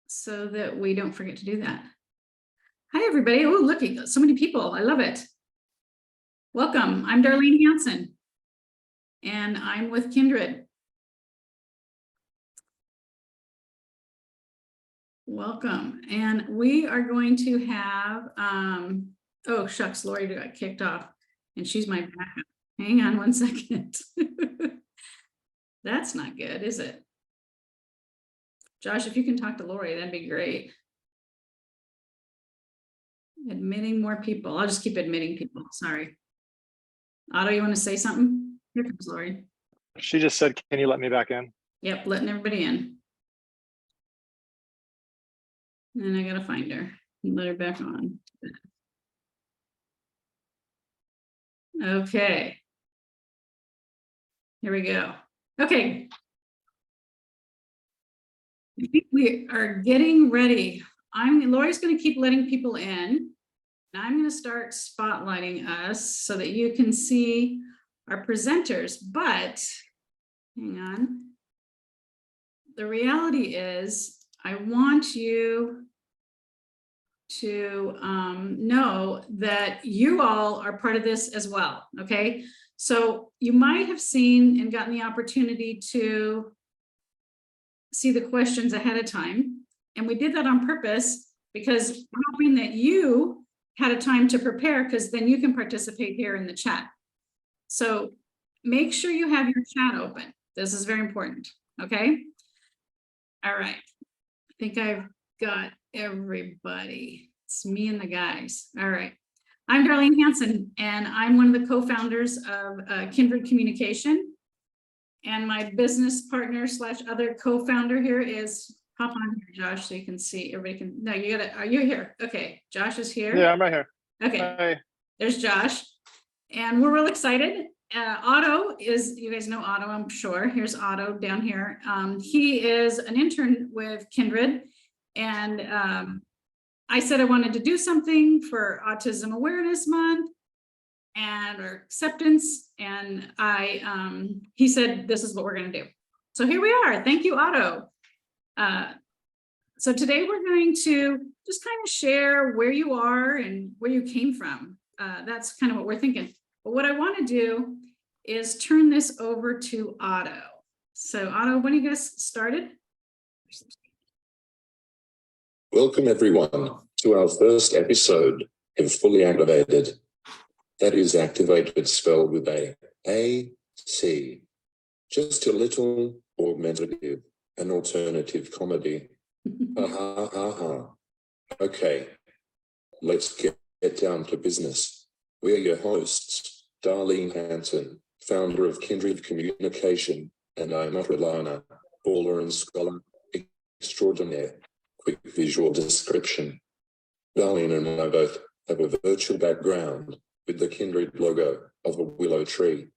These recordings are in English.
so that we don't forget to do that. Hi, everybody. Oh, look, so many people. I love it. Welcome. I'm Darlene Hansen, and I'm with Kindred. Welcome. And we are going to have, oh, shucks, Lori got kicked off, and she's my backup. Hang on one second. That's not good, is it? Josh, if you can talk to Lori, that'd be great. Admitting more people. I'll just keep admitting people. Sorry. Otto, you want to say something? Here comes Lori. She just said, can you let me back in? Yep, letting everybody in. And I gotta find her and let her back on. Okay. Here we go. Okay. I think we are getting ready. Lori's going to keep letting people in. And I'm going to start spotlighting us so that you can see our presenters. But hang on. The reality is, I want you to know that you all are part of this as well. Okay. So you might have seen and gotten the opportunity to see the questions ahead of time. And we did that on purpose because we're hoping that you had a time to prepare, because then you can participate here in the chat. So make sure you have your chat open. This is very important. Okay. All right. I think I've got everybody. It's me and the guys. All right. I'm Darlene Hansen, and I'm one of the co-founders of Kindred Communication. And my business partner / other co-founder here is, hop on here, Josh, so you can see, everybody can, no, you gotta, are you here? Okay, Josh is here. Yeah, I'm right here. Okay, Hi. There's Josh. And we're real excited. Otto is, you guys know Otto, I'm sure. Here's Otto down here. He is an intern with Kindred. And I said I wanted to do something for Autism Awareness Month and or acceptance, and he said this is what we're going to do. So here we are. Thank you, Otto. So today we're going to just kind of share where you are and where you came from. That's kind of what we're thinking. But what I want to do is turn this over to Otto. So Otto, when do you get us started? Welcome everyone to our first episode of Fully Activated. That is activated spelled with A-C. Just a little augmentative, an alternative comedy. Ha ha ha ha. Okay, let's get down to business. We're your hosts, Darlene Hansen, founder of Kindred Communication, and I'm a Relana, baller and scholar extraordinaire. Quick visual description. Darlene and I both have a virtual background with the Kindred logo of a willow tree.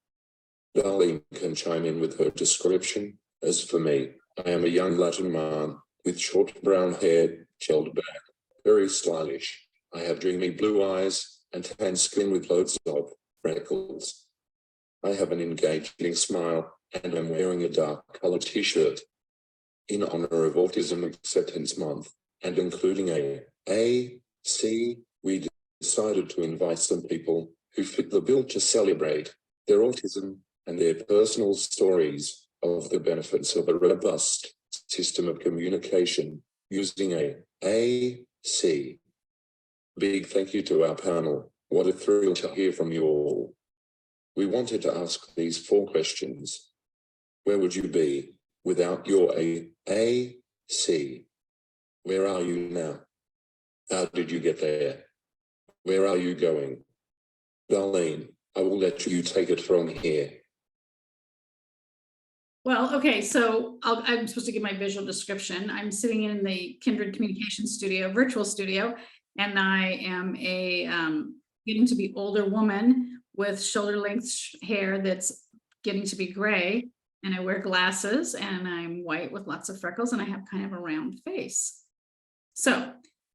Darlene can chime in with her description. As for me, I am a young Latin man with short brown hair, gelled back, very stylish. I have dreamy blue eyes and tan skin with loads of freckles. I have an engaging smile and I'm wearing a dark colored t-shirt. In honor of Autism Acceptance Month and including A-C, we decided to invite some people who fit the bill to celebrate their autism and their personal stories of the benefits of a robust system of communication using A-C. Big thank you to our panel. What a thrill to hear from you all. We wanted to ask these 4 questions. Where would you be without your A-C? Where are you now? How did you get there? Where are you going? Darlene, I will let you take it from here. Well, okay, so I'm supposed to give my visual description. I'm sitting in the Kindred Communication Studio, virtual studio, and I am a getting to be older woman with shoulder length hair that's getting to be gray. And I wear glasses and I'm white with lots of freckles and I have kind of a round face. So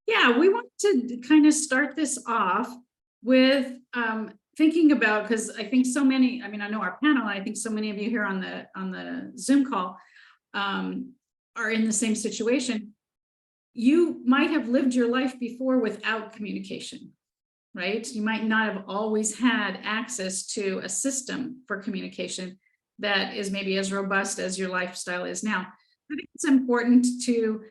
yeah, we want to kind of start this off with thinking about, because I think so many, I mean, I know our panel, and I think so many of you here on the Zoom call are in the same situation. you might have lived your life before without communication, right? You might not have always had access to a system for communication that is maybe as robust as your lifestyle is now. I think it's important to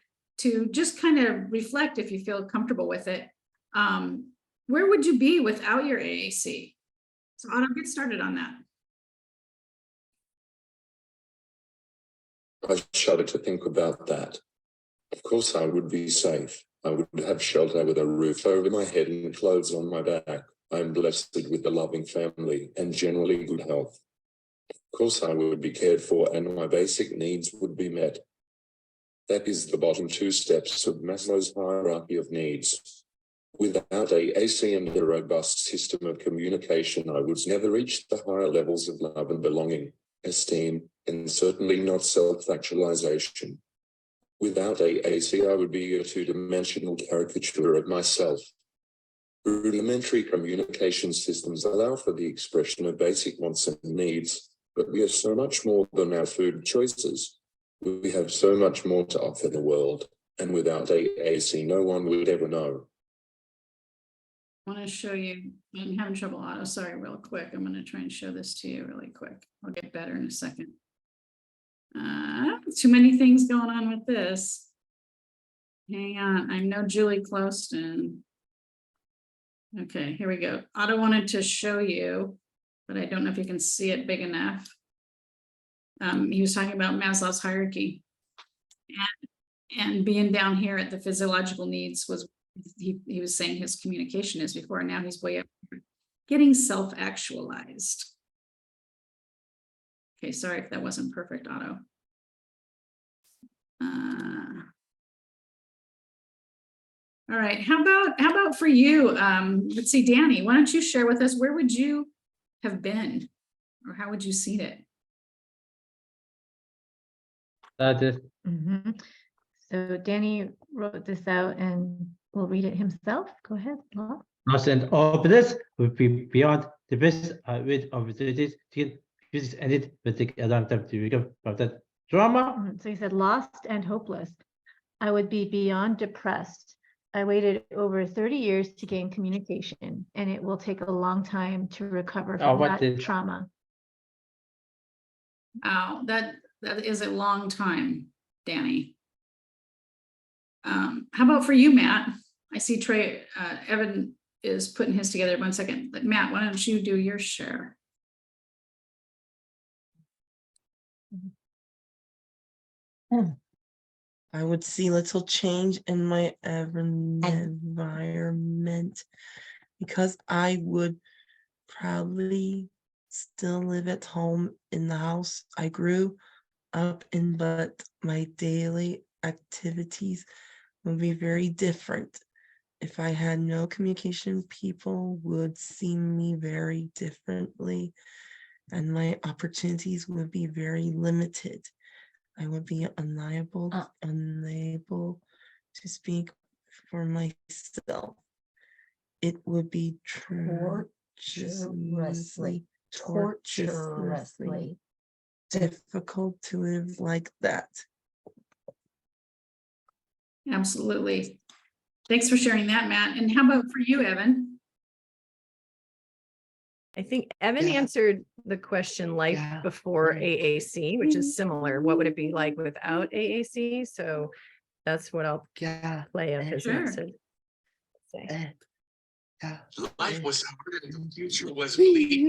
just kind of reflect, if you feel comfortable with it. Where would you be without your AAC? So Otto, get started on that. I shudder to think about that. Of course, I would be safe. I would have shelter with a roof over my head and clothes on my back. I am blessed with a loving family and generally good health. Of course, I would be cared for and my basic needs would be met. That is the bottom two steps of Maslow's hierarchy of needs. Without AAC and a robust system of communication, I would never reach the higher levels of love and belonging, esteem, and certainly not self-actualization. Without AAC, I would be a two-dimensional caricature of myself. Rudimentary communication systems allow for the expression of basic wants and needs, but we are so much more than our food choices. We have so much more to offer the world, and without AAC, no one would ever know. I want to show you, I'm having trouble, Otto, sorry, real quick. I'm going to try and show this to you really quick. I'll get better in a second. Too many things going on with this. Hang on, I know Julie Closton. Okay, here we go. Otto wanted to show you, but I don't know if you can see it big enough. He was talking about Maslow's hierarchy, and being down here at the physiological needs was, he was saying his communication is before, and now he's way up here, getting self-actualized. Okay, sorry if that wasn't perfect, Otto. All right, how about for you? Let's see, Danny, why don't you share with us, where would you have been, or how would you see it? So Danny wrote this out and will read it himself. Go ahead, Law. And all of this would be beyond the best with opportunities to get physics ended with the alarm time to recover from that trauma. So he said, lost and hopeless. I would be beyond depressed. I waited over 30 years to gain communication, and it will take a long time to recover from that trauma. Wow, that is a long time, Danny. How about for you, Matt? I see Trey, Evan is putting his together. 1 second. But Matt, why don't you do your share? I would see little change in my environment because I would probably still live at home in the house I grew up in, but my daily activities would be very different. If I had no communication, people would see me very differently, and my opportunities would be very limited. I would be unable to speak for myself. It would be torturously difficult to live like that. Absolutely. Thanks for sharing that, Matt. And how about for you, Evan? I think Evan answered the question life before AAC, which is similar. What would it be like without AAC? So that's what I'll play of his answer. Life was hard and the future was bleak.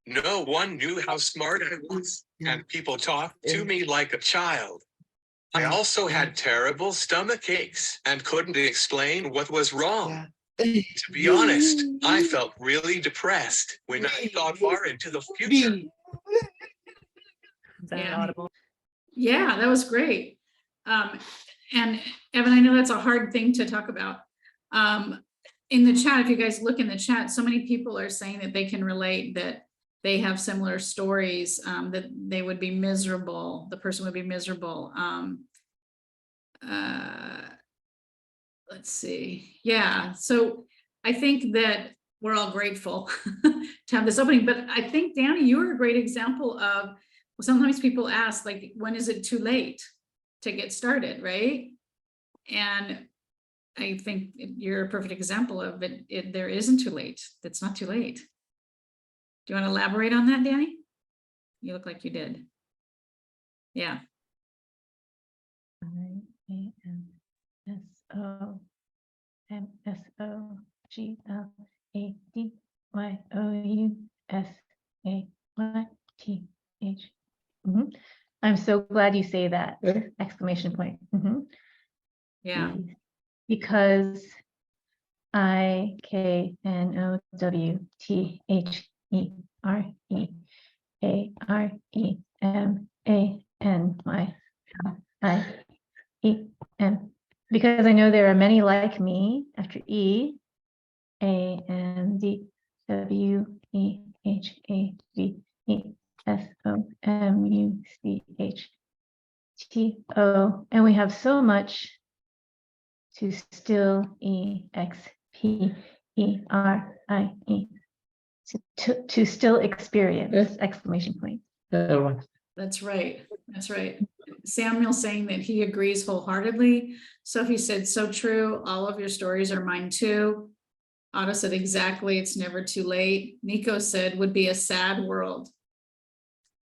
No one knew how smart I was, and people talked to me like a child. I also had terrible stomach aches and couldn't explain what was wrong. To be honest, I felt really depressed when I thought far into the future. Is that audible? Yeah, that was great. And Evan, I know that's a hard thing to talk about. In the chat, if you guys look in the chat, so many people are saying that they can relate, that they have similar stories, that they would be miserable, the person would be miserable. Let's see. Yeah, so I think that we're all grateful to have this opening, but I think, Danny, you were a great example of, sometimes people ask, like, when is it too late to get started, right? And I think you're a perfect example of it. There isn't too late. It's not too late. Do you want to elaborate on that, Danny? You look like you did. Yeah. IMSOGLADYUSAYT. I'm so glad you say that! Exclamation point. Yeah. Because IKNOWTHEREMANYIEM. Because I know there are many like me after E, A, N, D, W, E, H, A, V, E, S, O, M, U, C, H, T, O, and we have so much to still EXPERIE, to still experience! Exclamation point. That's right. That's right. Samuel saying that he agrees wholeheartedly. Sophie said, so true. All of your stories are mine too. Otto said, exactly. It's never too late. Nico said, would be a sad world.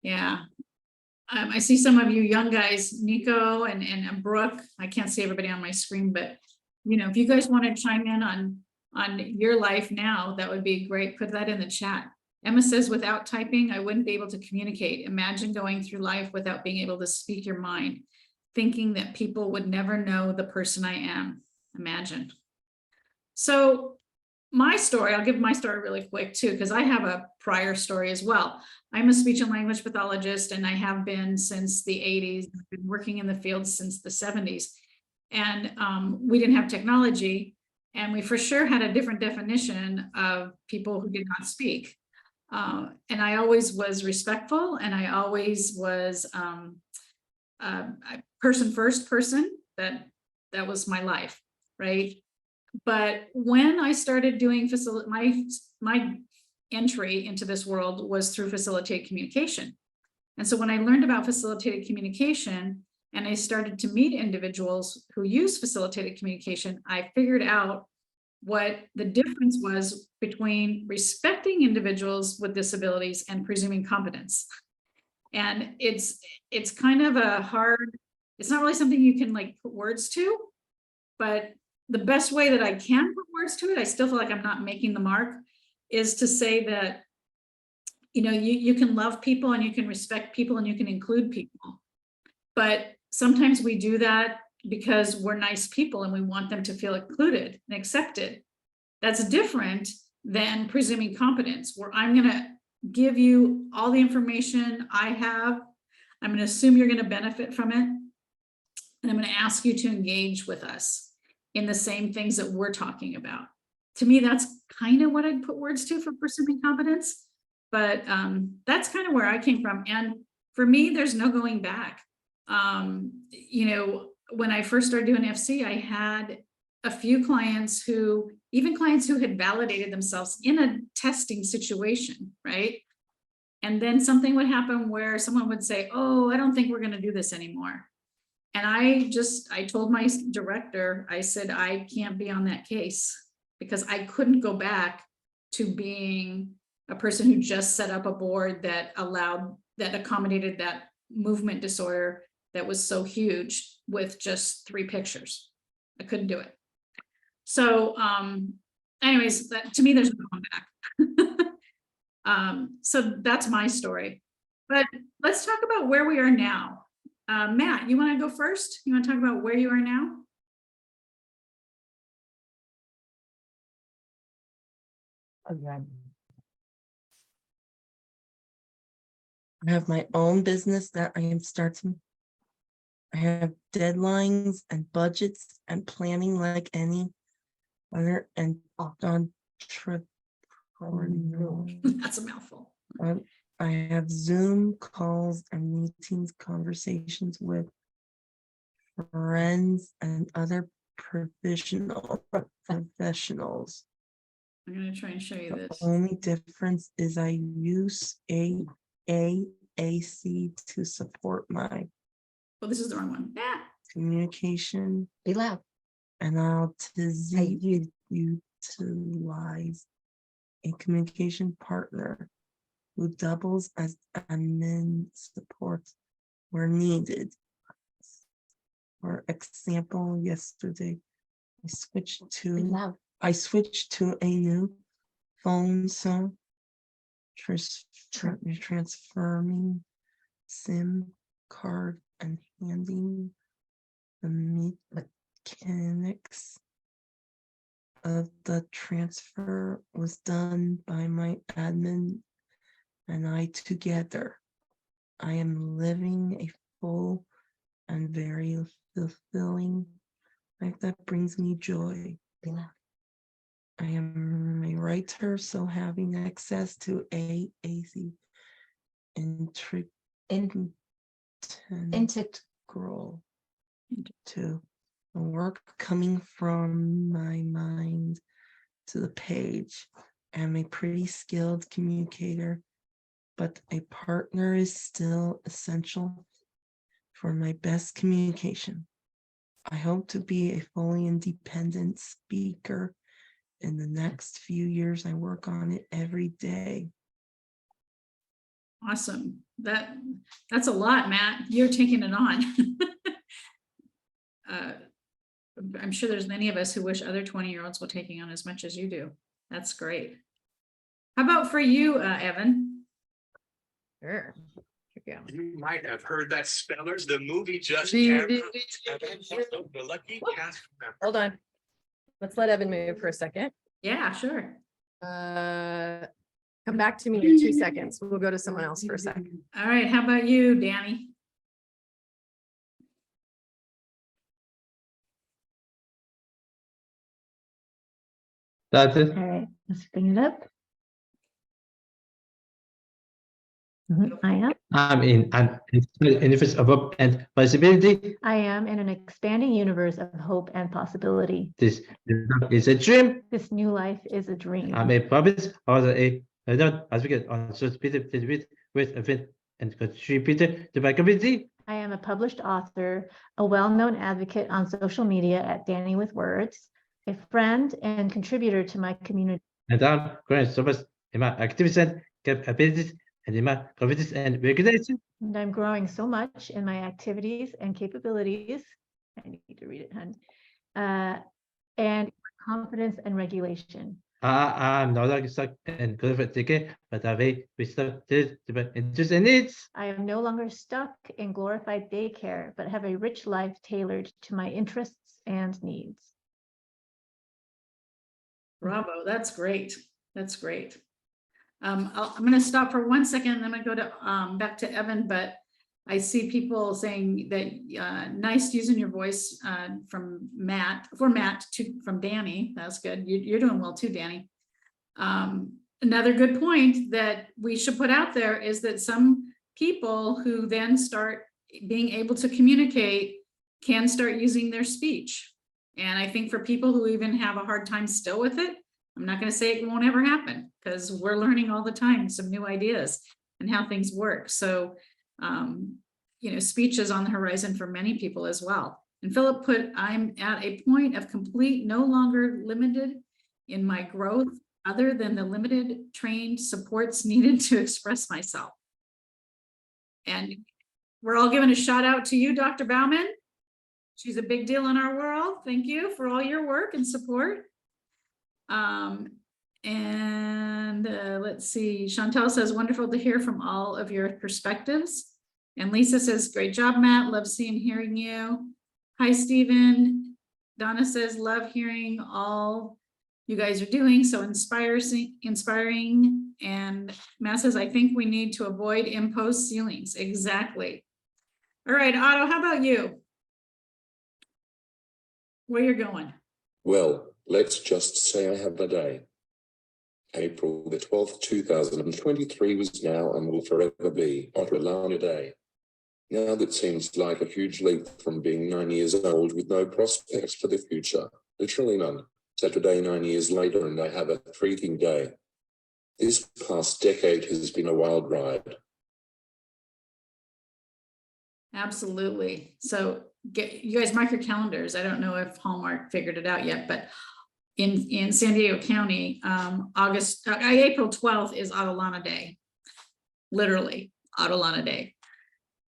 Yeah. I see some of you young guys, Nico and Brooke. I can't see everybody on my screen, but you know, if you guys want to chime in on your life now, that would be great. Put that in the chat. Emma says, without typing, I wouldn't be able to communicate. Imagine going through life without being able to speak your mind, thinking that people would never know the person I am. Imagine. So my story, I'll give my story really quick too, because I have a prior story as well. I'm a speech and language pathologist, and I have been since the 80s. I've been working in the field since the 70s. And we didn't have technology, and we for sure had a different definition of people who did not speak. And I always was respectful, and I always was a person first person. That was my life, right? But when I started doing my entry into this world was through facilitated communication. And so when I learned about facilitated communication and I started to meet individuals who use facilitated communication, I figured out what the difference was between respecting individuals with disabilities and presuming competence. And it's kind of a hard, it's not really something you can like put words to, but the best way that I can put words to it, I still feel like I'm not making the mark, is to say that, you know, you can love people and you can respect people and you can include people. But sometimes we do that because we're nice people and we want them to feel included and accepted. That's different than presuming competence, where I'm going to give you all the information I have. I'm going to assume you're going to benefit from it. And I'm going to ask you to engage with us in the same things that we're talking about. To me, that's kind of what I'd put words to for presuming competence. But that's kind of where I came from. And for me, there's no going back. You know, when I first started doing FC, I had a few clients who, even clients who had validated themselves in a testing situation, right? And then something would happen where someone would say, oh, I don't think we're going to do this anymore. And I told my director, I said, I can't be on that case, because I couldn't go back to being a person who just set up a board that accommodated that movement disorder that was so huge with just 3 pictures. I couldn't do it. So anyways, to me, there's no going back. So that's my story. But let's talk about where we are now. Matt, you want to go first? You want to talk about where you are now? I have my own business that I am starting. I have deadlines and budgets and planning like any other entrepreneur. That's a mouthful. I have Zoom calls and meetings, conversations with friends and other professionals. I'm going to try and show you The this. only difference is I use AAC to support my Oh, this is the wrong one. Yeah. communication. Be loud. and autism utilize a communication partner who doubles as admin support where needed. For example, yesterday I switched to a new phone, so transferring SIM card and handing the mechanics of the transfer was done by my admin and I together. I am living a full and very fulfilling life that brings me joy. I am a writer, so having access to AAC integral to the work coming from my mind to the page. I'm a pretty skilled communicator, but a partner is still essential for my best communication. I hope to be a fully independent speaker in the next few years. I work on it every day. Awesome. That's a lot, Matt. You're taking it on. I'm sure there's many of us who wish other 20-year-olds were taking on as much as you do. That's great. How about for you, Evan? Sure. Yeah. You might have heard that Spellers, the movie just came out. The lucky cast member. Hold on. Let's let Evan move for a second. Yeah, sure. Come back to me in 2 seconds. We'll go to someone else for a second. All right. How about you, Danny? That's it. All right, let's bring it up. I am. I'm in an universe of hope and possibility. I am in an expanding universe of hope and possibility. This is a dream. This new life is a dream. I'm a province or a adult advocate on social media with event and contributor to my community. I am a published author, a well-known advocate on social media at Danny with Words, a friend and contributor to my community. And I'm growing so much in my activities and capabilities and in my confidence and regulation. And I'm growing so much in my activities and capabilities. I need to read it, hun. And confidence and regulation. I'm no longer stuck in glorified decay, but I've wisdom to my interests and needs. I am no longer stuck in glorified daycare, but have a rich life tailored to my interests and needs. Bravo. That's great. That's great. I'm going to stop for 1 second and then I'm going to go to back to Evan, but I see people saying that nice using your voice from Danny. That's good. You're doing well too, Danny. Another good point that we should put out there is that some people who then start being able to communicate can start using their speech. And I think for people who even have a hard time still with it, I'm not going to say it won't ever happen because we're learning all the time some new ideas and how things work. So, speech is on the horizon for many people as well. And Philip put, I'm at a point of complete, no longer limited in my growth other than the limited trained supports needed to express myself. And we're all giving a shout out to you, Dr. Bauman. She's a big deal in our world. Thank you for all your work and support. Let's see, Chantel says, wonderful to hear from all of your perspectives. And Lisa says, great job, Matt. Love seeing and hearing you. Hi, Stephen. Donna says, love hearing all you guys are doing. So inspiring. And Matt says, I think we need to avoid imposed ceilings. Exactly. All right, Otto, how about you? Where you're going? Well, let's just say I have a day. April the 12th, 2023 was now and will forever be Otto Day. Now that seems like a huge leap from being 9 years old with no prospects for the future. Literally none. Saturday, 9 years later, and I have a freaking day. This past decade has been a wild ride. Absolutely. So you guys mark your calendars. I don't know if Hallmark figured it out yet, but in San Diego County, April 12th is Adelana Day. Literally Adelana Day.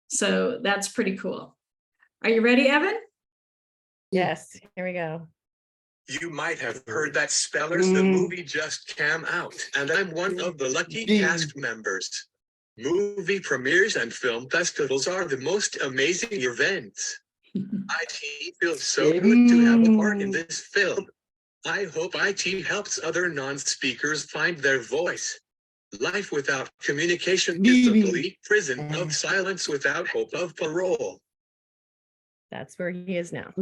So that's pretty cool. Are you ready, Evan? Yes, here we go. You might have heard that Spellers, the movie just came out, and I'm one of the lucky cast members. Movie premieres and film festivals are the most amazing events. IT feels so good to have a part in this film. I hope IT helps other non-speakers find their voice. Life without communication is a bleak prison of silence without hope of parole. That's where he is now.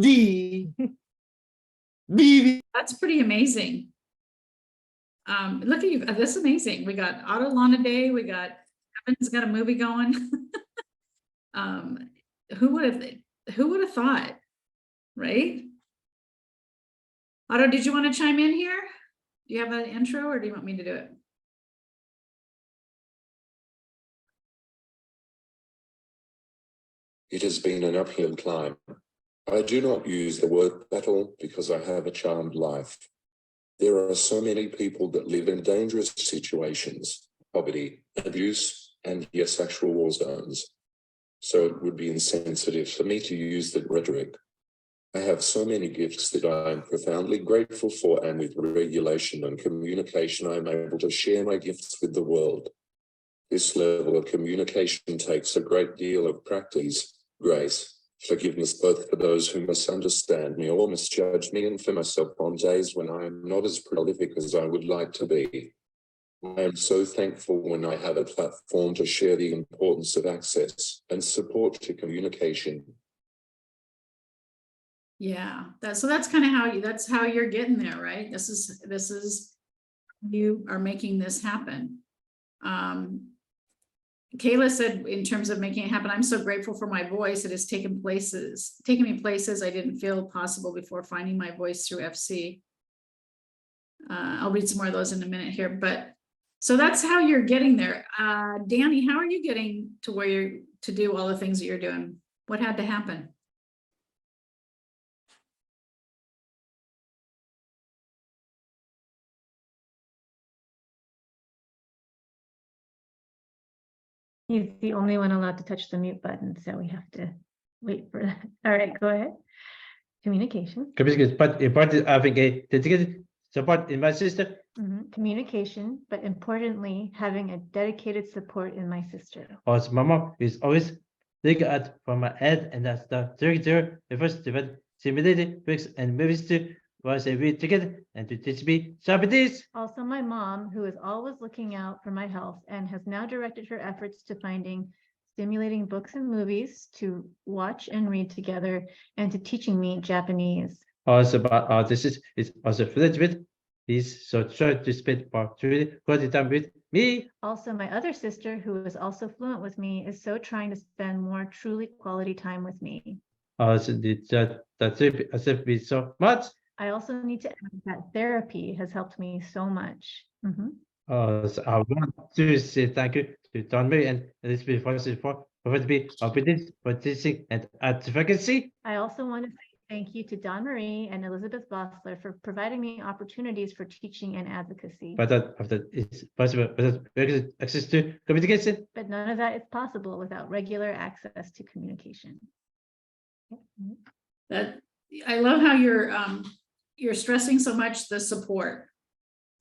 That's pretty amazing. Look at you. That's amazing. We got Adelana Day. We got Evan's got a movie going. Who would have thought? Right? Otto, did you want to chime in here? Do you have an intro or do you want me to do it? It has been an uphill climb. I do not use the word battle because I have a charmed life. There are so many people that live in dangerous situations, poverty, abuse, and yes, actual war zones. So it would be insensitive for me to use that rhetoric. I have so many gifts that I am profoundly grateful for, and with regulation and communication, I am able to share my gifts with the world. This level of communication takes a great deal of practice, grace, forgiveness, both for those who misunderstand me or misjudge me, and for myself on days when I am not as prolific as I would like to be. I am so thankful when I have a platform to share the importance of access and support to communication. Yeah, that's kind of that's how you're getting there, right? This is you are making this happen. Kayla said, in terms of making it happen, I'm so grateful for my voice. It has taken me places I didn't feel possible before finding my voice through FC. I'll read some more of those in a minute here, but so that's how you're getting there. Danny, how are you getting to where you're to do all the things that you're doing? What had to happen? He's the only one allowed to touch the mute button, so we have to wait for that. All right, go ahead. Communication. But important having a dedicated support in my sister. Communication, but importantly, having a dedicated support in my sister. Also, my mom is always looking at for my head, and that's the director, the first developed simulated books and movies to was a read together and to teach me Japanese. Also, my mom, who is always looking out for my health and has now directed her efforts to finding stimulating books and movies to watch and read together and to teaching me Japanese. Also, but this is also fluent with. He's so try to spend more truly quality time with me. Also, my other sister, who is also fluent with me, is so trying to spend more truly quality time with me. Also, that accept me so much. I also need to add that therapy has helped me so much. So I want to say thank you to Don Mary and Elizabeth for me opportunities for teaching and advocacy. I also want to say thank you to Don Marie and Elizabeth Bossler for providing me opportunities for teaching and advocacy. But that is possible without regular access to communication. But none of that is possible without regular access to communication. That I love how you're stressing so much the support.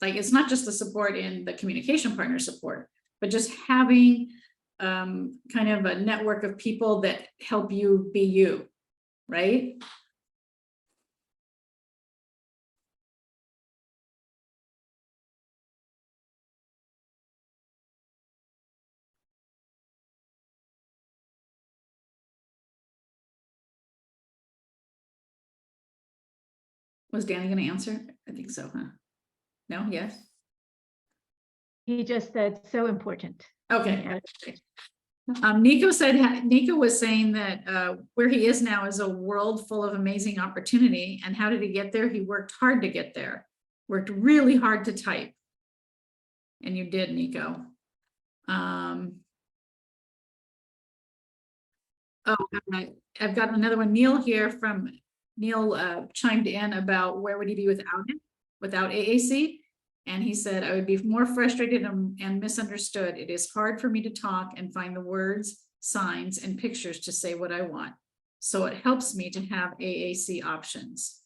Like, it's not just the support in the communication partner support, but just having kind of a network of people that help you be you, right? Was Danny going to answer? I think so, huh? No, yes. He just said so important. Okay. Nico was saying that where he is now is a world full of amazing opportunity. And how did he get there? He worked hard to get there, worked really hard to type. And you did, Nico. Oh, I've got another one. Neil here from, Neil chimed in about where would he be without it, without AAC? And he said, I would be more frustrated and misunderstood. It is hard for me to talk and find the words, signs, and pictures to say what I want. So it helps me to have AAC options.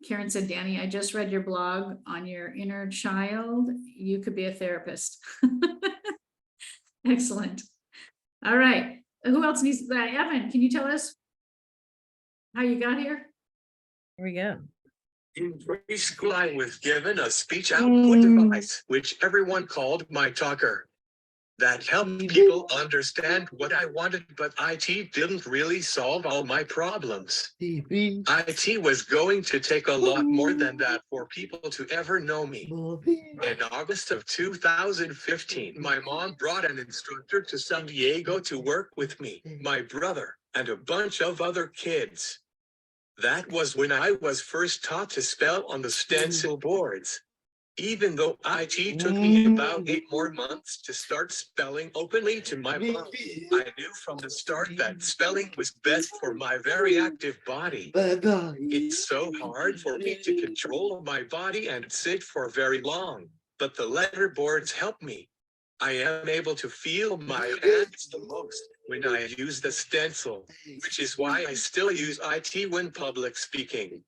Karen said, Danny, I just read your blog on your inner child. You could be a therapist. Excellent. All right. Who else needs that? Evan, can you tell us how you got here? Here we go. In preschool, I was given a speech output device, which everyone called my talker. That helped people understand what I wanted, but IT didn't really solve all my problems. IT was going to take a lot more than that for people to ever know me. In August of 2015, my mom brought an instructor to San Diego to work with me, my brother, and a bunch of other kids. That was when I was first taught to spell on the stencil boards. Even though IT took me about 8 more months to start spelling openly to my mom, I knew from the start that spelling was best for my very active body. It's so hard for me to control my body and sit for very long, but the letter boards help me. I am able to feel my hands the most when I use the stencil, which is why I still use IT when public speaking.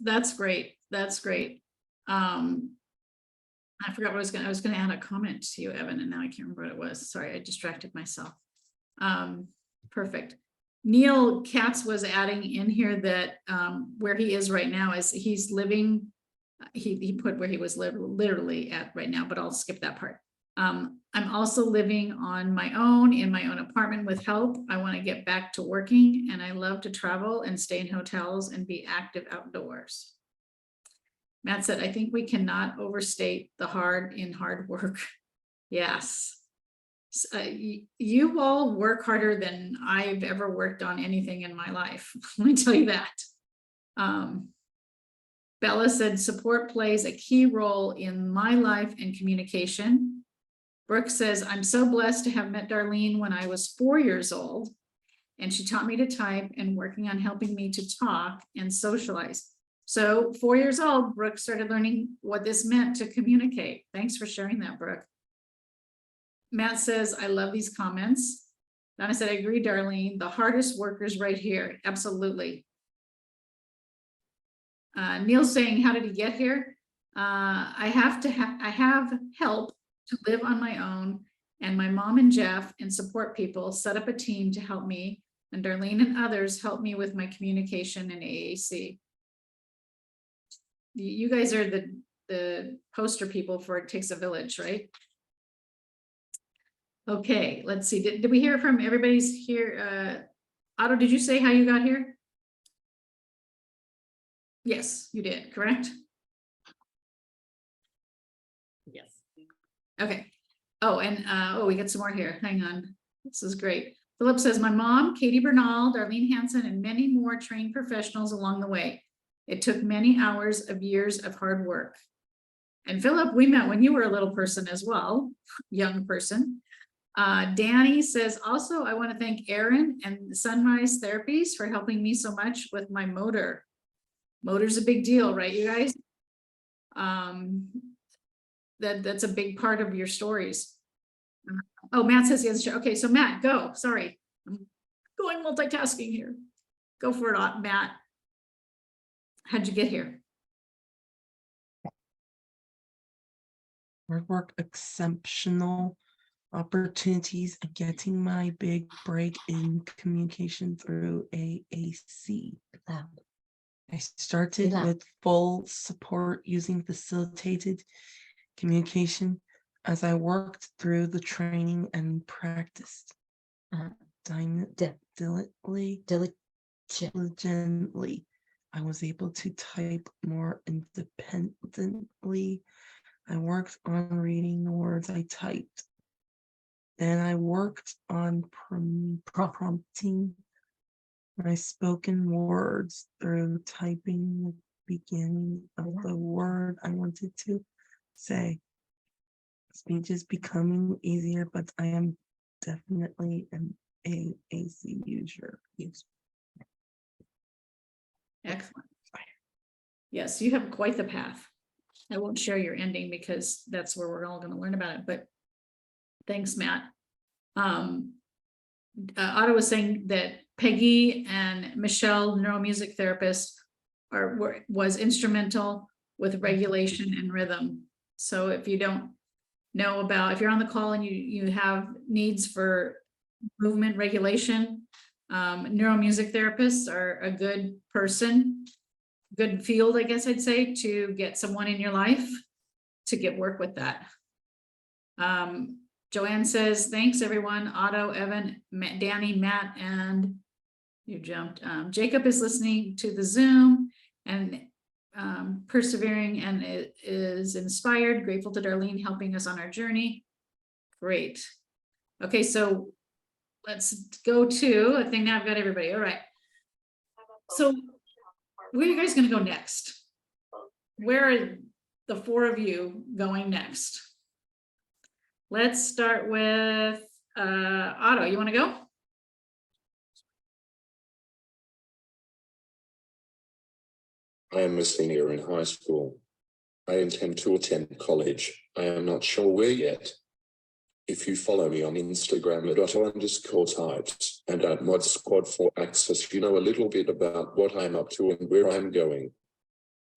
That's great. That's great. I forgot what I was gonna add a comment to you, Evan, and now I can't remember what it was. Sorry, I distracted myself. Perfect. Neil Katz was adding in here that where he is right now is he's living, he put where he was literally at right now, but I'll skip that part. I'm also living on my own in my own apartment with help. I want to get back to working and I love to travel and stay in hotels and be active outdoors. Matt said, I think we cannot overstate the hard work. Yes. You all work harder than I've ever worked on anything in my life. Let me tell you that. Bella said, support plays a key role in my life and communication. Brooke says, I'm so blessed to have met Darlene when I was 4 years old, and she taught me to type and working on helping me to talk and socialize. So 4 years old, Brooke started learning what this meant to communicate. Thanks for sharing that, Brooke. Matt says, I love these comments. Donna said, I agree, Darlene, the hardest workers right here. Absolutely. Neil's saying, how did he get here? I have help to live on my own, and my mom and Jeff and support people set up a team to help me, and Darlene and others help me with my communication and AAC. You guys are the poster people for It Takes a Village, right? Okay, let's see. Did we hear from everybody's here? Otto, did you say how you got here? Yes, you did, correct? Yes. Okay. Oh, and we got some more here. Hang on. This is great. Philip says, my mom, Katie Bernal, Darlene Hansen, and many more trained professionals along the way. It took many hours of years of hard work. And Philip, we met when you were a little person as well, young person. Danny says, also, I want to thank Aaron and Sunrise Therapies for helping me so much with my motor. Motor's a big deal, right, you guys? That's a big part of your stories. Oh, Matt says yes. Okay, so Matt, go. Sorry, I'm going multitasking here. Go for it, Matt. How'd you get here? Hard work, exceptional opportunities, and getting my big break in communication through AAC. I started with full support using facilitated communication as I worked through the training and practiced diligently. I was able to type more independently. I worked on reading the words I typed. Then I worked on prompting my spoken words through typing the beginning of the word I wanted to say. speech is becoming easier, but I am definitely an AAC user. Excellent. Yes, you have quite the path. I won't share your ending because that's where we're all going to learn about it, but thanks, Matt. Otto was saying that Peggy and Michelle, neuromusic therapist, was instrumental with regulation and rhythm. So if you don't know about, if you're on the call and you have needs for movement regulation, neuromusic therapists are a good person, good field, I guess I'd say, to get someone in your life to get work with that. Joanne says, thanks everyone. Otto, Evan, Danny, Matt, and you jumped. Jacob is listening to the Zoom and persevering and it is inspired. Grateful to Darlene helping us on our journey. Great. Okay, so let's go to, I think now I've got everybody. All right. So where are you guys going to go next? Where are the four of you going next? Let's start with Otto. You want to go? I am a senior in high school. I intend to attend college. I am not sure where yet. If you follow me on Instagram at @Otto_types and at Mod Squad for access, you know a little bit about what I'm up to and where I'm going.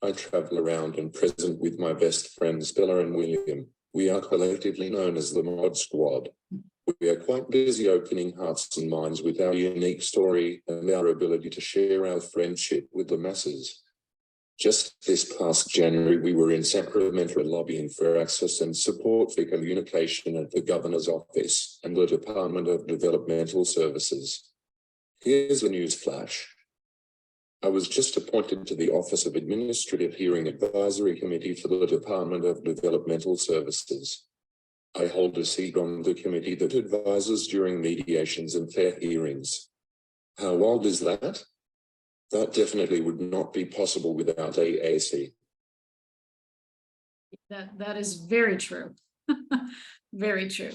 I travel around and present with my best friends Bella and William. We are collectively known as the Mod Squad. We are quite busy opening hearts and minds with our unique story and our ability to share our friendship with the masses. Just this past January, we were in Sacramento lobbying for access and support for communication at the Governor's Office and the Department of Developmental Services. Here's a news flash. I was just appointed to the Office of Administrative Hearing Advisory Committee for the Department of Developmental Services. I hold a seat on the committee that advises during mediations and fair hearings. How wild is that? That definitely would not be possible without AAC. That is very true. Very true.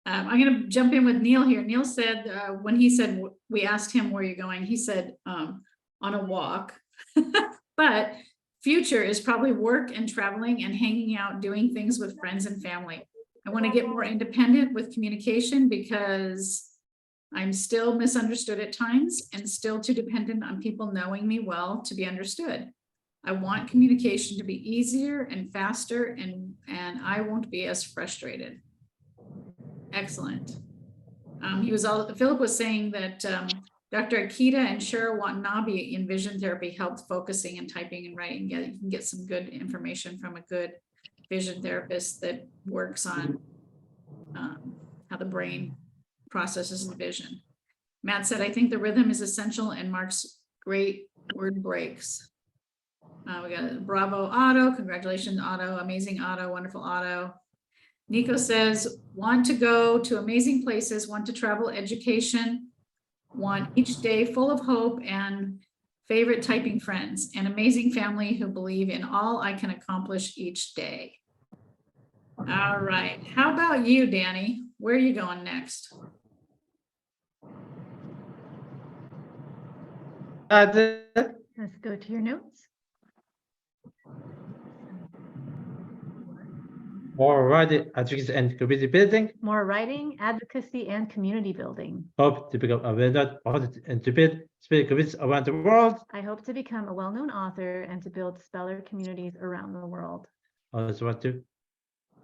I'm going to jump in with Neil here. Neil said, when he said, we asked him, where are you going? He said, on a walk, but future is probably work and traveling and hanging out, doing things with friends and family. I want to get more independent with communication because I'm still misunderstood at times and still too dependent on people knowing me well to be understood. I want communication to be easier and faster and I won't be as frustrated. Excellent. Philip was saying that Dr. Akita and Cheryl Watanabe in vision therapy helped focusing and typing and writing. Yeah, you can get some good information from a good vision therapist that works on how the brain processes the vision. Matt said, I think the rhythm is essential and Mark's great word breaks. We got bravo Otto, congratulations Otto, amazing Otto, wonderful Otto. Nico says, want to go to amazing places, want to travel, education, want each day full of hope and favorite typing friends, and amazing family who believe in all I can accomplish each day. All right, how about you, Danny? Where are you going next? Let's go to your notes. More writing, advocacy, and community building. More writing, advocacy, and community building. Hope to become aware of and to build spirit communities around the world. I hope to become a well-known author and to build speller communities around the world. I also want to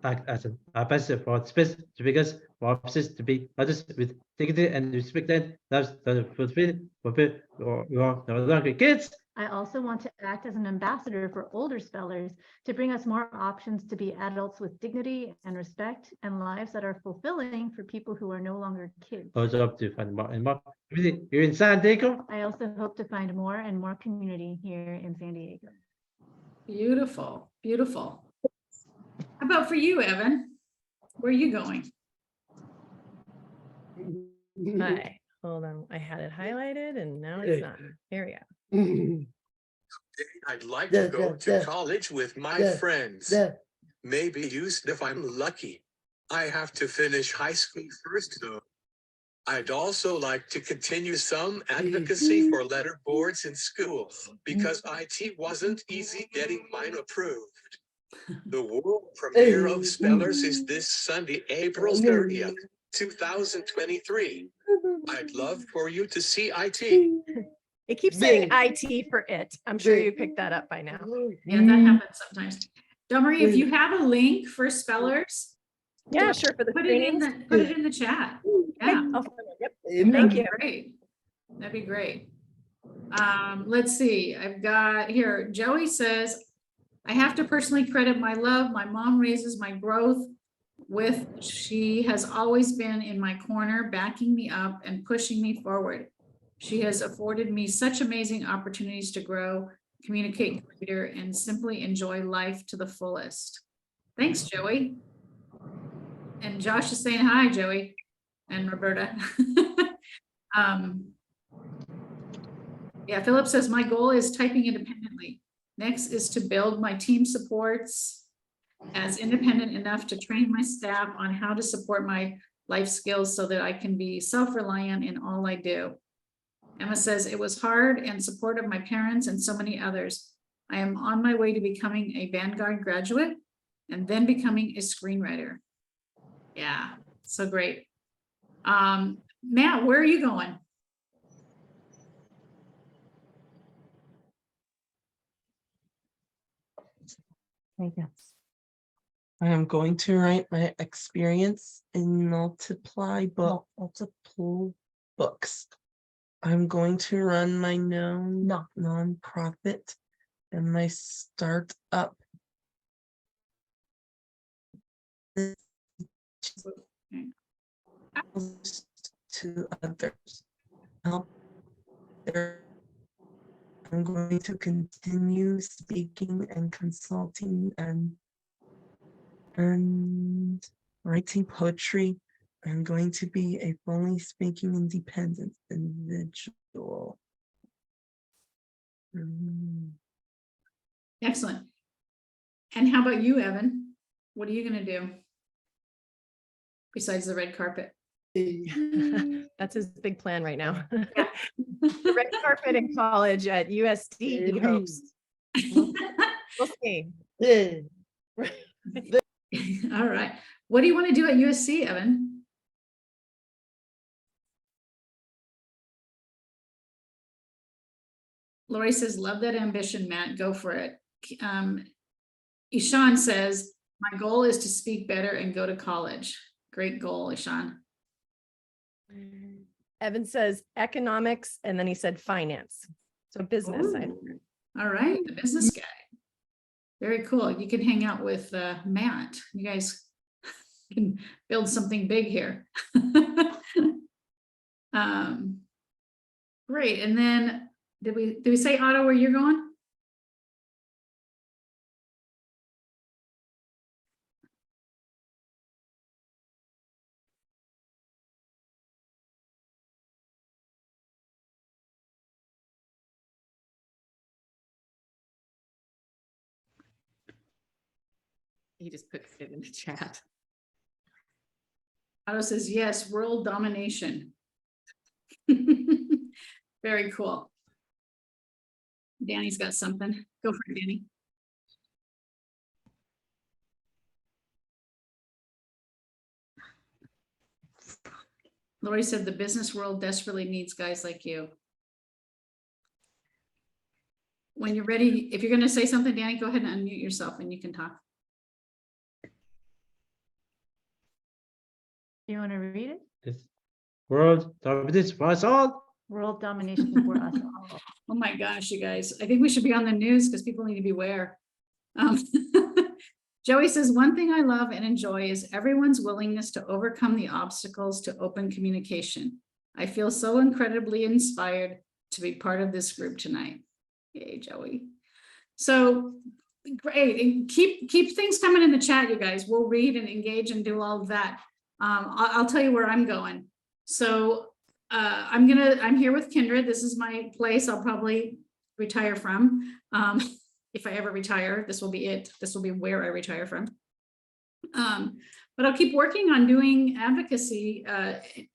act as an ambassador for space to because for officers to be others with dignity and respect and lives that are fulfilled for people who are no longer kids. I also want to act as an ambassador for older spellers to bring us more options to be adults with dignity and respect and lives that are fulfilling for people who are no longer kids. I also hope to find more and more community here in San Diego. I also hope to find more and more community here in San Diego. Beautiful, beautiful. How about for you, Evan? Where are you going? Hi, hold on. I had it highlighted and now it's not. Here we go. I'd like to go to college with my friends. maybe used if I'm lucky. I have to finish high school first though. I'd also like to continue some advocacy for letter boards in schools because IT wasn't easy getting mine approved. The world premiere of Spellers is this Sunday, April 30th, 2023. I'd love for you to see IT. It keeps saying IT for it. I'm sure you picked that up by now. Yeah, that happens sometimes. Marie, if you have a link for Spellers, Yeah, sure. For the put it in trainings. the chat. Okay, Yeah. I'll find it. Yep. That'd Thank be you. great. That'd be great. Let's see, I've got here, Joey says, I have to personally credit my love. My mom raises my growth with, she has always been in my corner, backing me up and pushing me forward. She has afforded me such amazing opportunities to grow, communicate greater, and simply enjoy life to the fullest. Thanks, Joey. And Josh is saying hi, Joey and Roberta. Yeah, Philip says, my goal is typing independently. Next is to build my team supports as independent enough to train my staff on how to support my life skills so that I can be self-reliant in all I do. Emma says, it was hard and support of my parents and so many others. I am on my way to becoming a Vanguard graduate and then becoming a screenwriter. Yeah, so great. Matt, where are you going? There you go. I am going to write my experience in multiple books. I'm going to run my nonprofit and my startup. To others. Help their. I'm going to continue speaking and consulting and writing poetry. I'm going to be a fully speaking independent individual. Excellent. And how about you, Evan? What are you going to do besides the red carpet? That's his big plan right now. The red carpet in college at USD, he hopes. We'll see. All right. What do you want to do at USC, Evan? Lori says, love that ambition, Matt. Go for it. Ishan says, my goal is to speak better and go to college. Great goal, Ishan. Evan says economics, and then he said finance. So business. All right, the business guy. Very cool. You can hang out with Matt. You guys can build something big here. Great. And then did we say, Otto, where you're going? He just put it in the chat. Otto says, yes, world domination. Very cool. Danny's got something. Go for it, Danny. Lori said the business world desperately needs guys like you. When you're ready, if you're going to say something, Danny, go ahead and unmute yourself and you can talk. Do you want to read it? This world domination for us all. World domination for us all. Oh my gosh, you guys. I think we should be on the news because people need to beware. Joey says, one thing I love and enjoy is everyone's willingness to overcome the obstacles to open communication. I feel so incredibly inspired to be part of this group tonight. Yay, Joey. So great. And keep things coming in the chat, you guys. We'll read and engage and do all of that. I'll tell you where I'm going. So I'm here with Kindred. This is my place. I'll probably retire from. If I ever retire, this will be it. This will be where I retire from. But I'll keep working on doing advocacy.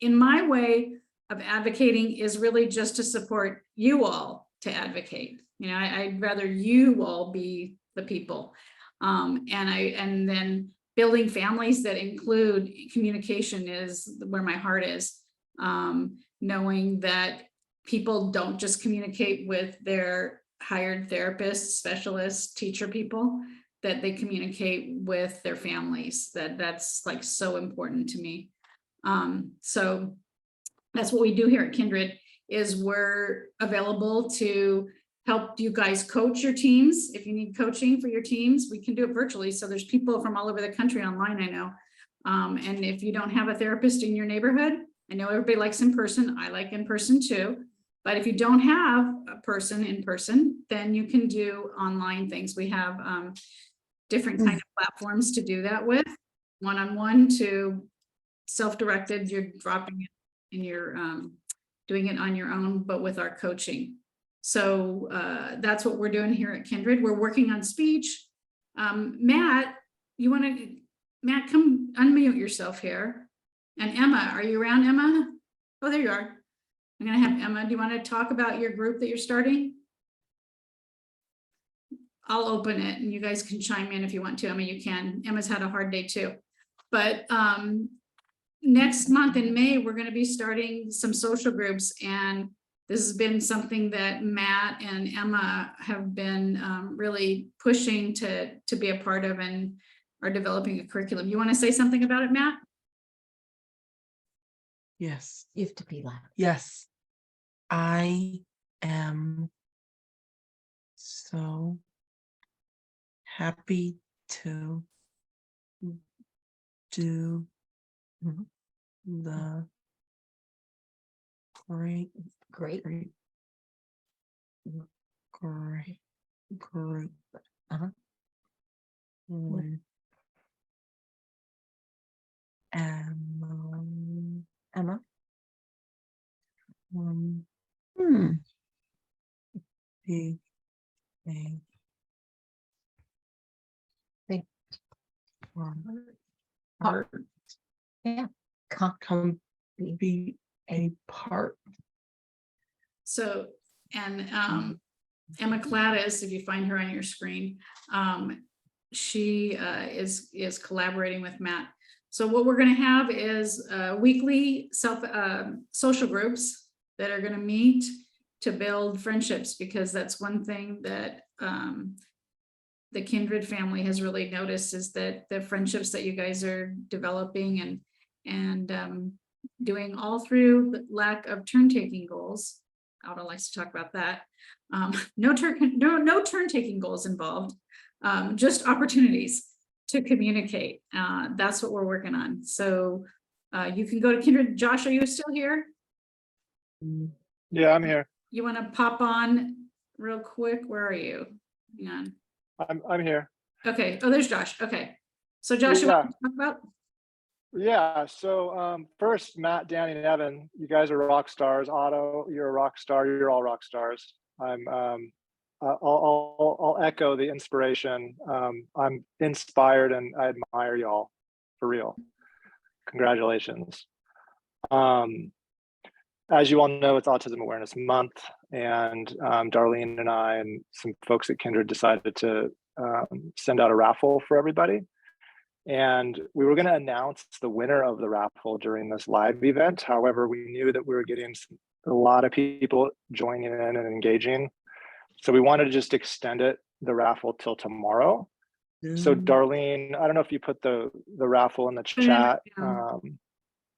In my way of advocating is really just to support you all to advocate. You know, I'd rather you all be the people. And then building families that include communication is where my heart is. Knowing that people don't just communicate with their hired therapists, specialists, teacher people, that they communicate with their families, that's like so important to me. So that's what we do here at Kindred, is we're available to help you guys coach your teams. If you need coaching for your teams, we can do it virtually. So there's people from all over the country online, I know. And if you don't have a therapist in your neighborhood, I know everybody likes in person. I like in person too. But if you don't have a person in person, then you can do online things. We have different kind of platforms to do that with, one-on-one to self-directed, you're dropping it and you're doing it on your own, but with our coaching. So that's what we're doing here at Kindred. We're working on speech. Matt, Matt, come unmute yourself here. And Emma, are you around, Emma? Oh, there you are. I'm gonna have Emma, do you want to talk about your group that you're starting? I'll open it and you guys can chime in if you want to. Emma, you can. Emma's had a hard day too. But next month in May, we're going to be starting some social groups. And this has been something that Matt and Emma have been really pushing to be a part of and are developing a curriculum. You want to say something about it, Matt? Yes. You have to be loud. Yes. I am so happy to do the great group. Uh-huh. With Emma. Big Big. part. Yeah. Come be a part. So, and Emma Cladis, if you find her on your screen, she is collaborating with Matt. So what we're going to have is weekly social groups that are going to meet to build friendships, because that's one thing that the Kindred family has really noticed, is that the friendships that you guys are developing and doing all through the lack of turn-taking goals. Alda likes to talk about that. No turn-taking goals involved, just opportunities to communicate. That's what we're working on. So you can go to Kindred. Josh, are you still here? Yeah, I'm here. You want to pop on real quick? Where are you? Hang on. I'm here. Okay. Oh, there's Josh. Okay. So Josh, you want to talk about? Yeah. So first, Matt, Danny, and Evan, you guys are rock stars. Otto, you're a rock star. You're all rock stars. I'll echo the inspiration. I'm inspired and I admire y'all for real. Congratulations. As you all know, it's Autism Awareness Month, and Darlene and I and some folks at Kindred decided to send out a raffle for everybody. And we were going to announce the winner of the raffle during this live event. However, we knew that we were getting a lot of people joining in and engaging. So we wanted to just extend the raffle till tomorrow. So Darlene, I don't know if you put the raffle in the chat.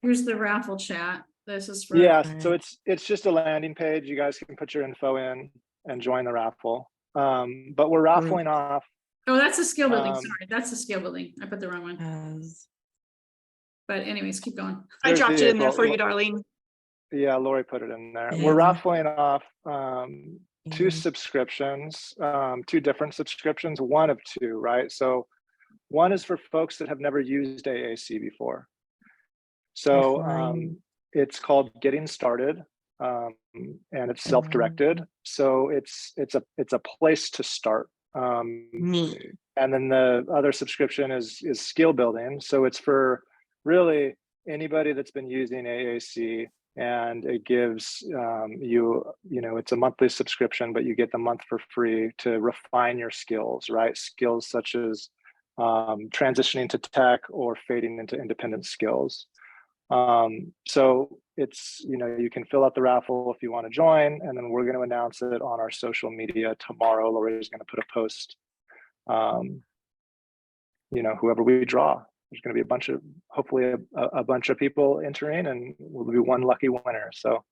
Here's the raffle chat. This is for so it's just a landing page. You guys can put your info in and join the raffle. But we're raffling off. Oh, that's a skill building. Sorry, that's a skill building. I put the wrong one. But anyways, keep going. I dropped it in there for you, Darlene. Yeah, Lori put it in there. We're raffling off 2 subscriptions, 2 different subscriptions, one of 2, right? So one is for folks that have never used AAC before. So it's called Getting Started, and it's self-directed. So it's a place to start. And then the other subscription is skill building. So it's for really anybody that's been using AAC, and it gives it's a monthly subscription, but you get the month for free to refine your skills, right? Skills such as transitioning to tech or fading into independent skills. So it's, you can fill out the raffle if you want to join, and then we're going to announce it on our social media tomorrow. Lori is going to put a post, whoever we draw. There's going to be hopefully a bunch of people entering, and we'll be one lucky winner. So,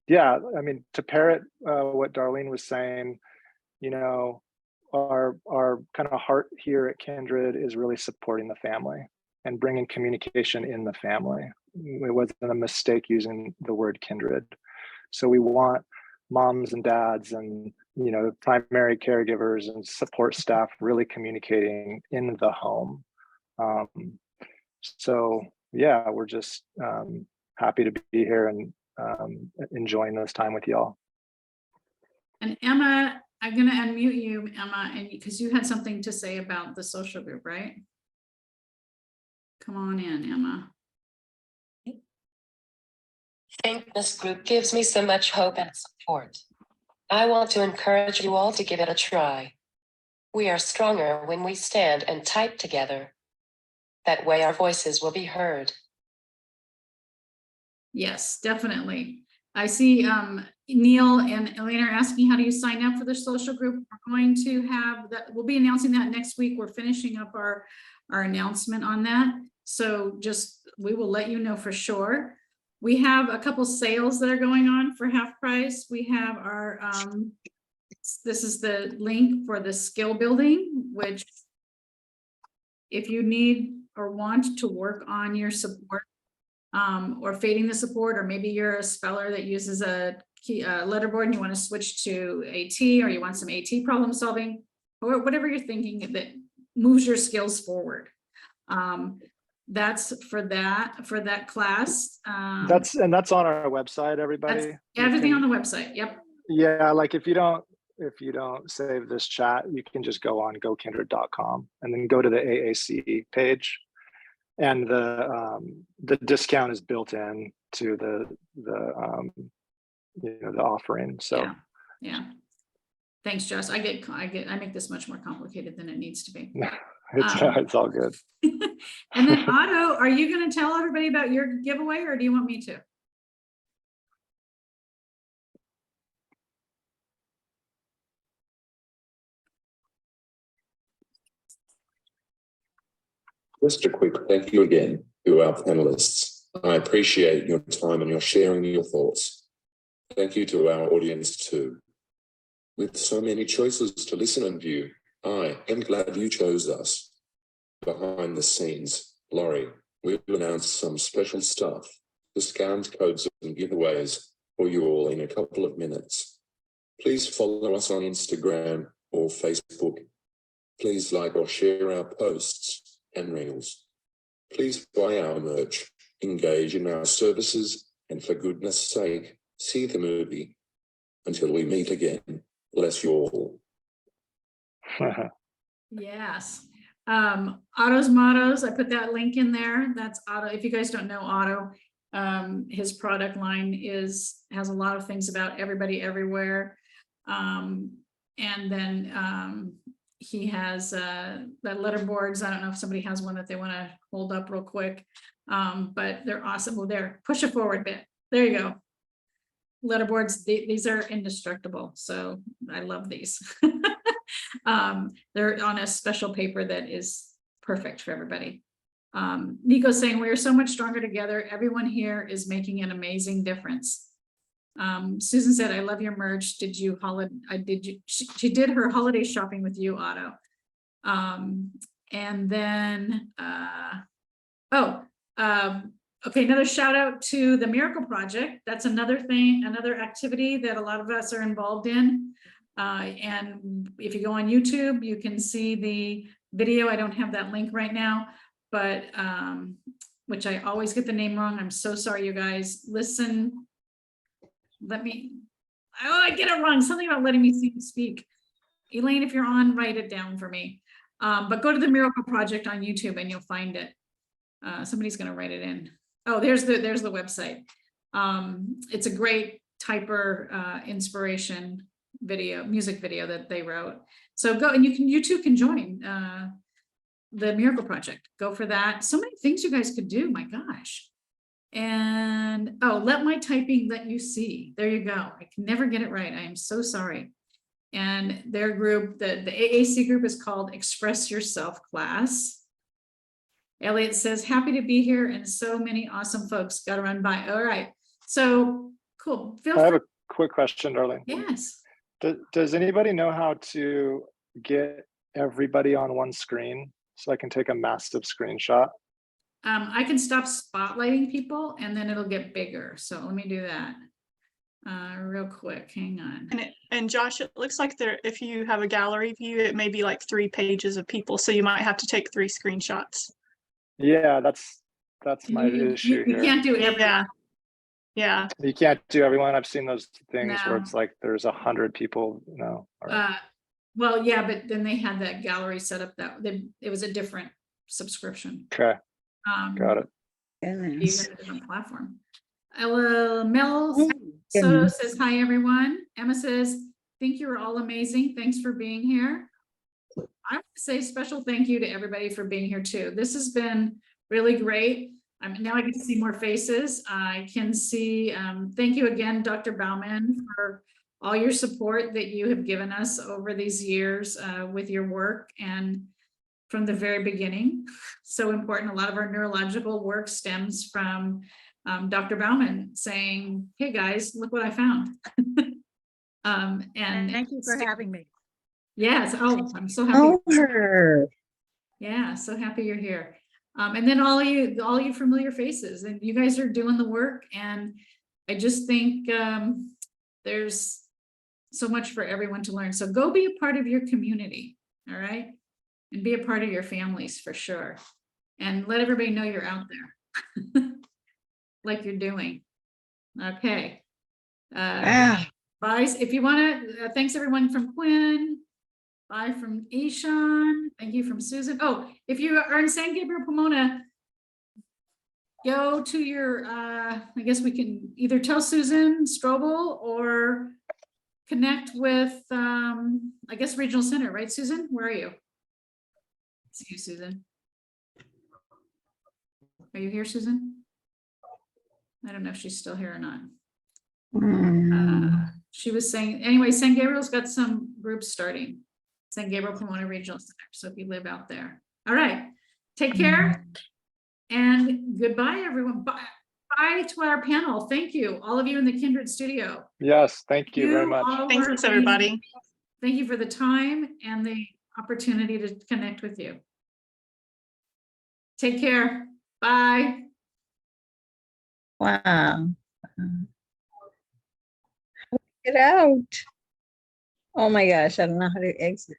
yeah, I mean, to parrot what Darlene was saying, our kind of heart here at Kindred is really supporting the family and bringing communication in the family. It wasn't a mistake using the word kindred. So we want moms and dads and primary caregivers and support staff really communicating in the home. So yeah, we're just happy to be here and enjoying this time with y'all. And Emma, I'm going to unmute you, Emma, and because you had something to say about the social group, right? Come on in, Emma. I think this group gives me so much hope and support. I want to encourage you all to give it a try. We are stronger when we stand and type together. That way our voices will be heard. Yes, definitely. I see Neil and Elena are asking, how do you sign up for the social group? We're going to have that. We'll be announcing that next week. We're finishing up our announcement on that. So we will let you know for sure. We have a couple sales that are going on for half price. We have our, this is the link for the skill building, which if you need or want to work on your support or fading the support, or maybe you're a speller that uses a letterboard and you want to switch to AT, or you want some AT problem solving, or whatever you're thinking that moves your skills forward. That's for that class. That's on our website, everybody. Everything on the website. Yep. Yeah, like if you don't save this chat, you can just go on gokindred.com and then go to the AAC page, and the discount is built in to the offering. So yeah. Thanks, Josh. I make this much more complicated than it needs to be. It's all good. And then Otto, are you going to tell everybody about your giveaway, or do you want me to? Just a quick thank you again to our panelists. I appreciate your time and your sharing your thoughts. Thank you to our audience too. With so many choices to listen and view, I am glad you chose us. Behind the scenes, Laurie, we'll announce some special stuff, discount codes and giveaways for you all in a couple of minutes. Please follow us on Instagram or Facebook. Please like or share our posts and reels. Please buy our merch, engage in our services, and for goodness sake, see the movie. Until we meet again, bless you all. Yes. Otto's mottos, I put that link in there. That's Otto. If you guys don't know Otto, his product line has a lot of things about everybody everywhere. And then he has the letterboards. I don't know if somebody has one that they want to hold up real quick, but they're awesome. Well, there, push it forward a bit. There you go. Letterboards, these are indestructible, so I love these. They're on a special paper that is perfect for everybody. Nico's saying we are so much stronger together. Everyone here is making an amazing difference. Susan said, I love your merch. She did her holiday shopping with you, Otto. And then okay, another shout out to the Miracle Project. That's another thing, another activity that a lot of us are involved in. And if you go on YouTube, you can see the video. I don't have that link right now, but which I always get the name wrong. I'm so sorry, you guys. Listen, I get it wrong. Something about letting me speak. Elaine, if you're on, write it down for me. But go to the Miracle Project on YouTube and you'll find it. Somebody's gonna write it in. Oh, there's the website. It's a great typer inspiration video, music video that they wrote. So go and you too can join the Miracle Project. Go for that. So many things you guys could do, my gosh. And oh, let my typing let you see. There you go. I can never get it right. I am so sorry. And their group, the AAC group is called Express Yourself Class. Elliot says, happy to be here and so many awesome folks got to run by. All right. So cool. I have a quick question, Darlene. Yes. Does anybody know how to get everybody on one screen so I can take a massive screenshot? I can stop spotlighting people and then it'll get bigger. So let me do that real quick. Hang on. And Josh, it looks like there, if you have a gallery view, it may be like 3 pages of people. So you might have to take 3 screenshots. Yeah, that's my issue You here. can't do everything. Yeah. Yeah. You can't do everyone. I've seen those things No. where it's like there's 100 people. No. All right. Well, yeah, but then they had that gallery set up that it was a different subscription. Okay. Got it. Even a different platform. Mel so says, hi, everyone. Emma says, think you're all amazing. Thanks for being here. I want to say special thank you to everybody for being here too. This has been really great. Now I get to see more faces. I can see, thank you again, Dr. Bauman, for all your support that you have given us over these years with your work and from the very beginning. So important. A lot of our neurological work stems from Dr. Bauman saying, hey guys, look what I found. And thank you for having me. Yes. Oh, I'm so happy. Over. Yeah, so happy you're here. And then all you familiar faces, and you guys are doing the work. And I just think there's so much for everyone to learn. So go be a part of your community. All right. And be a part of your families for sure. And let everybody know you're out there like you're doing. Okay. Bye. If you want to, thanks everyone from Quinn. Bye from Ishan. Thank you from Susan. Oh, if you are in San Gabriel, Pomona, go to your, I guess we can either tell Susan Strobel or connect with, I guess, Regional Center, right, Susan? Where are you? See you, Susan. Are you here, Susan? I don't know if she's still here or not. She was saying, anyway, San Gabriel's got some groups starting. San Gabriel Pomona Regional Center. So if you live out there. All right. Take care. And goodbye, everyone. Bye to our panel. Thank you. All of you in the Kindred studio. Yes, thank you very much. Thanks, everybody. Thank you for the time and the opportunity to connect with you. Take care. Bye. Wow. Get out. Oh my gosh, I don't know how to exit.